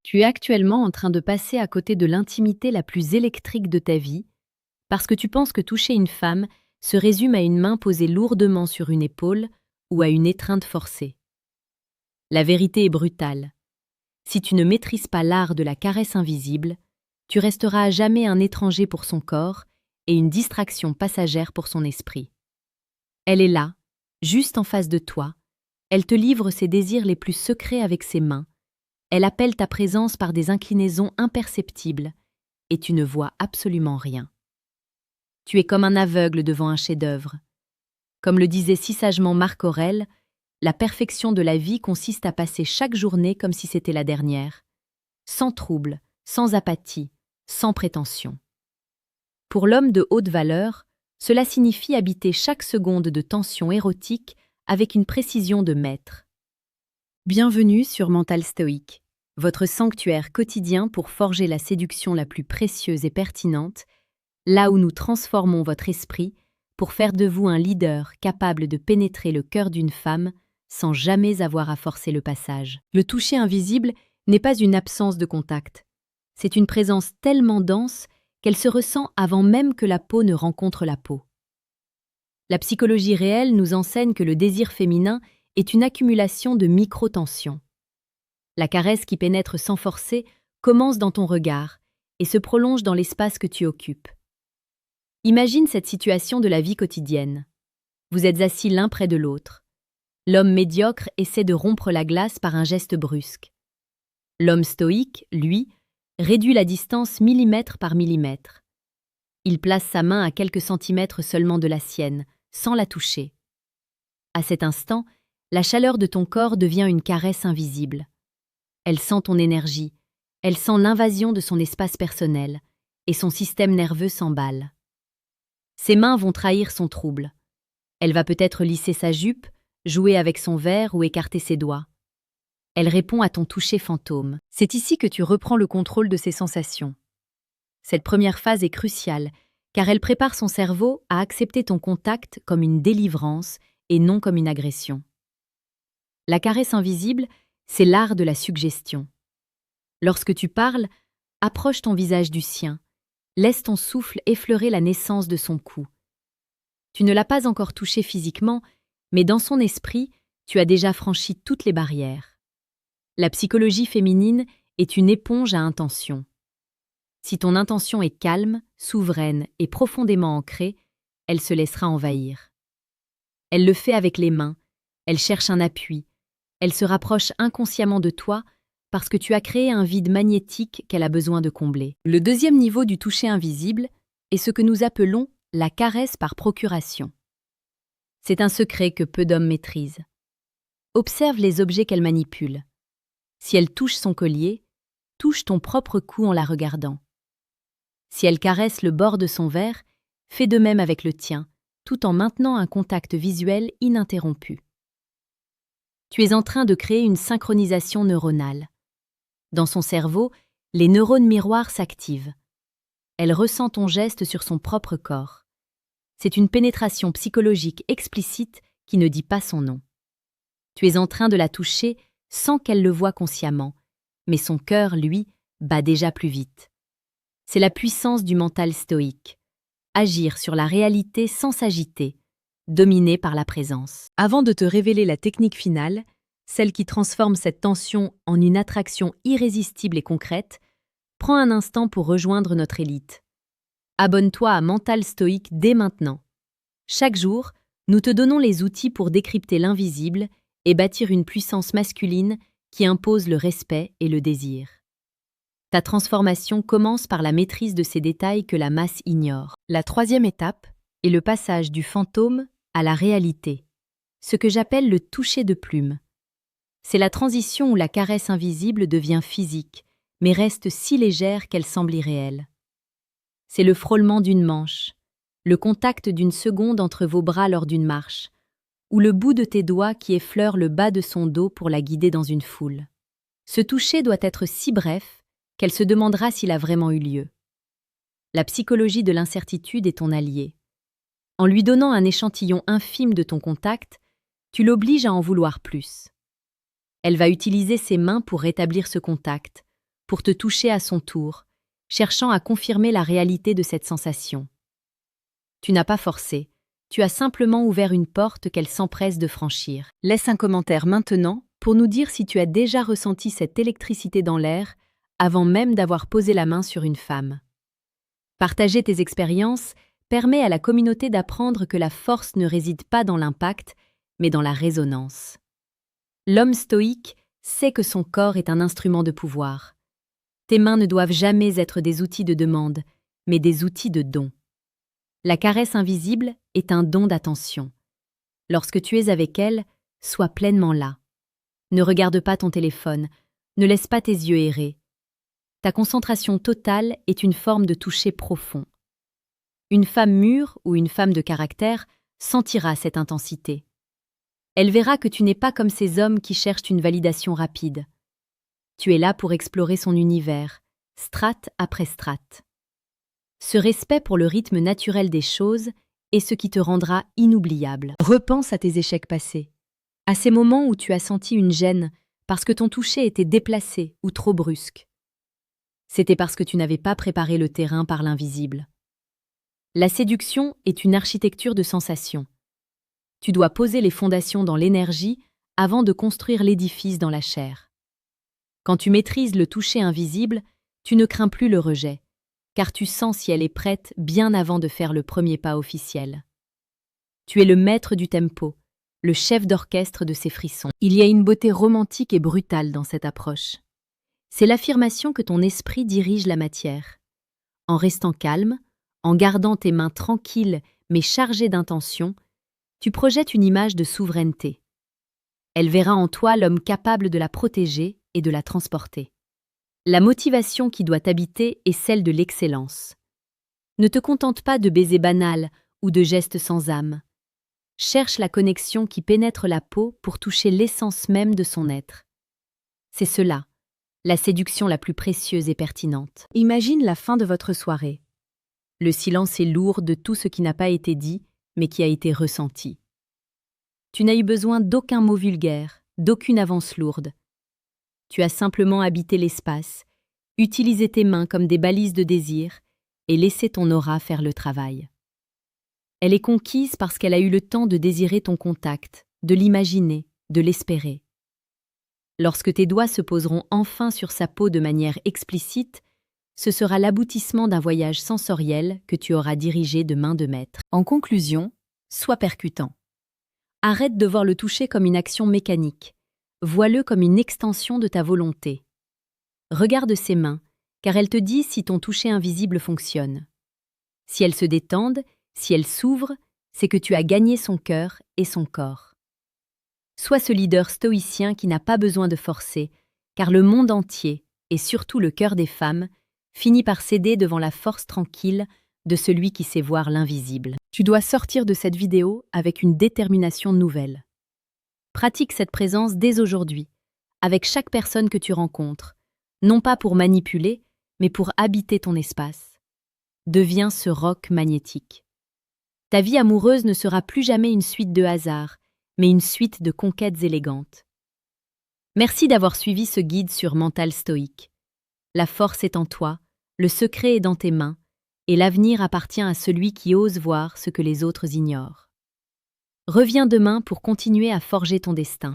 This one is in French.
Tu es actuellement en train de passer à côté de l'intimité la plus électrique de ta vie, parce que tu penses que toucher une femme se résume à une main posée lourdement sur une épaule ou à une étreinte forcée. La vérité est brutale. Si tu ne maîtrises pas l'art de la caresse invisible, tu resteras à jamais un étranger pour son corps et une distraction passagère pour son esprit. Elle est là, juste en face de toi. Elle te livre ses désirs les plus secrets avec ses mains. Elle appelle ta présence par des inclinaisons imperceptibles, et tu ne vois absolument rien. Tu es comme un aveugle devant un chef-d'œuvre. Comme le disait si sagement Marc Aurèle, la perfection de la vie consiste à passer chaque journée comme si c'était la dernière, sans trouble, sans apathie, sans prétention. Pour l'homme de haute valeur, cela signifie habiter chaque seconde de tension érotique avec une précision de maître. Bienvenue sur Mental Stoïque, votre sanctuaire quotidien pour forger la séduction la plus précieuse et pertinente, là où nous transformons votre esprit pour faire de vous un leader capable de pénétrer le cœur d'une femme sans jamais avoir à forcer le passage. Le toucher invisible n'est pas une absence de contact. C'est une présence tellement dense qu'elle se ressent avant même que la peau ne rencontre la peau. La psychologie réelle nous enseigne que le désir féminin est une accumulation de micro-tensions. La caresse qui pénètre sans forcer commence dans ton regard et se prolonge dans l'espace que tu occupes. Imagine cette situation de la vie quotidienne. Vous êtes assis l'un près de l'autre. L'homme médiocre essaie de rompre la glace par un geste brusque. L'homme stoïque, lui, réduit la distance millimètre par millimètre. Il place sa main à quelques centimètres seulement de la sienne, sans la toucher. À cet instant, la chaleur de ton corps devient une caresse invisible. Elle sent ton énergie, elle sent l'invasion de son espace personnel, et son système nerveux s'emballe. Ses mains vont trahir son trouble. Elle va peut-être lisser sa jupe, jouer avec son verre ou écarter ses doigts. Elle répond à ton toucher fantôme. C'est ici que tu reprends le contrôle de ses sensations. Cette première phase est cruciale, car elle prépare son cerveau à accepter ton contact comme une délivrance et non comme une agression. La caresse invisible, c'est l'art de la suggestion. Lorsque tu parles, approche ton visage du sien, laisse ton souffle effleurer la naissance de son cou. Tu ne l'as pas encore touché physiquement, mais dans son esprit, tu as déjà franchi toutes les barrières. La psychologie féminine est une éponge à intention. Si ton intention est calme, souveraine et profondément ancrée, elle se laissera envahir. Elle le fait avec les mains, elle cherche un appui, elle se rapproche inconsciemment de toi parce que tu as créé un vide magnétique qu'elle a besoin de combler. Le deuxième niveau du toucher invisible est ce que nous appelons la caresse par procuration. C'est un secret que peu d'hommes maîtrisent. Observe les objets qu'elle manipule. Si elle touche son collier, touche ton propre cou en la regardant. Si elle caresse le bord de son verre, fais de même avec le tien, tout en maintenant un contact visuel ininterrompu. Tu es en train de créer une synchronisation neuronale. Dans son cerveau, les neurones miroirs s'activent. Elle ressent ton geste sur son propre corps. C'est une pénétration psychologique explicite qui ne dit pas son nom. Tu es en train de la toucher sans qu'elle le voie consciemment, mais son cœur, lui, bat déjà plus vite. C'est la puissance du mental stoïque. Agir sur la réalité sans s'agiter, dominé par la présence. Avant de te révéler la technique finale, celle qui transforme cette tension en une attraction irrésistible et concrète, prends un instant pour rejoindre notre élite. Abonne-toi à Mental Stoïque dès maintenant. Chaque jour, nous te donnons les outils pour décrypter l'invisible et bâtir une puissance masculine qui impose le respect et le désir. Ta transformation commence par la maîtrise de ces détails que la masse ignore. La troisième étape est le passage du fantôme à la réalité, ce que j'appelle le toucher de plume. C'est la transition où la caresse invisible devient physique, mais reste si légère qu'elle semble irréelle. C'est le frôlement d'une manche, le contact d'une seconde entre vos bras lors d'une marche, ou le bout de tes doigts qui effleure le bas de son dos pour la guider dans une foule. Ce toucher doit être si bref qu'elle se demandera s'il a vraiment eu lieu. La psychologie de l'incertitude est ton allié. En lui donnant un échantillon infime de ton contact, tu l'obliges à en vouloir plus. Elle va utiliser ses mains pour rétablir ce contact, pour te toucher à son tour, cherchant à confirmer la réalité de cette sensation. Tu n'as pas forcé, tu as simplement ouvert une porte qu'elle s'empresse de franchir. Laisse un commentaire maintenant pour nous dire si tu as déjà ressenti cette électricité dans l'air avant même d'avoir posé la main sur une femme. Partager tes expériences permet à la communauté d'apprendre que la force ne réside pas dans l'impact, mais dans la résonance. L'homme stoïque sait que son corps est un instrument de pouvoir. Tes mains ne doivent jamais être des outils de demande, mais des outils de don. La caresse invisible est un don d'attention. Lorsque tu es avec elle, sois pleinement là. Ne regarde pas ton téléphone, ne laisse pas tes yeux errer. Ta concentration totale est une forme de toucher profond. Une femme mûre ou une femme de caractère sentira cette intensité. Elle verra que tu n'es pas comme ces hommes qui cherchent une validation rapide. Tu es là pour explorer son univers, strate après strate. Ce respect pour le rythme naturel des choses est ce qui te rendra inoubliable. Repense à tes échecs passés, à ces moments où tu as senti une gêne parce que ton toucher était déplacé ou trop brusque. C'était parce que tu n'avais pas préparé le terrain par l'invisible. La séduction est une architecture de sensations. Tu dois poser les fondations dans l'énergie avant de construire l'édifice dans la chair. Quand tu maîtrises le toucher invisible, tu ne crains plus le rejet, car tu sens si elle est prête bien avant de faire le premier pas officiel. Tu es le maître du tempo, le chef d'orchestre de ces frissons. Il y a une beauté romantique et brutale dans cette approche. C'est l'affirmation que ton esprit dirige la matière. En restant calme, en gardant tes mains tranquilles mais chargées d'intention, tu projettes une image de souveraineté. Elle verra en toi l'homme capable de la protéger et de la transporter. La motivation qui doit t'habiter est celle de l'excellence. Ne te contente pas de baisers banals ou de gestes sans âme. Cherche la connexion qui pénètre la peau pour toucher l'essence même de son être. C'est cela, la séduction la plus précieuse et pertinente. Imagine la fin de votre soirée. Le silence est lourd de tout ce qui n'a pas été dit, mais qui a été ressenti. Tu n'as eu besoin d'aucun mot vulgaire, d'aucune avance lourde. Tu as simplement habité l'espace, utilisé tes mains comme des balises de désir et laissé ton aura faire le travail. Elle est conquise parce qu'elle a eu le temps de désirer ton contact, de l'imaginer, de l'espérer. Lorsque tes doigts se poseront enfin sur sa peau de manière explicite, ce sera l'aboutissement d'un voyage sensoriel que tu auras dirigé de main de maître. En conclusion, sois percutant. Arrête de voir le toucher comme une action mécanique. Vois-le comme une extension de ta volonté. Regarde ses mains, car elles te disent si ton toucher invisible fonctionne. Si elles se détendent, si elles s'ouvrent, c'est que tu as gagné son cœur et son corps. Sois ce leader stoïcien qui n'a pas besoin de forcer, car le monde entier, et surtout le cœur des femmes, finit par céder devant la force tranquille de celui qui sait voir l'invisible. Tu dois sortir de cette vidéo avec une détermination nouvelle. Pratique cette présence dès aujourd'hui, avec chaque personne que tu rencontres, non pas pour manipuler, mais pour habiter ton espace. Deviens ce roc magnétique. Ta vie amoureuse ne sera plus jamais une suite de hasards, mais une suite de conquêtes élégantes. Merci d'avoir suivi ce guide sur Mental Stoïque. La force est en toi, le secret est dans tes mains, et l'avenir appartient à celui qui ose voir ce que les autres ignorent. Reviens demain pour continuer à forger ton destin.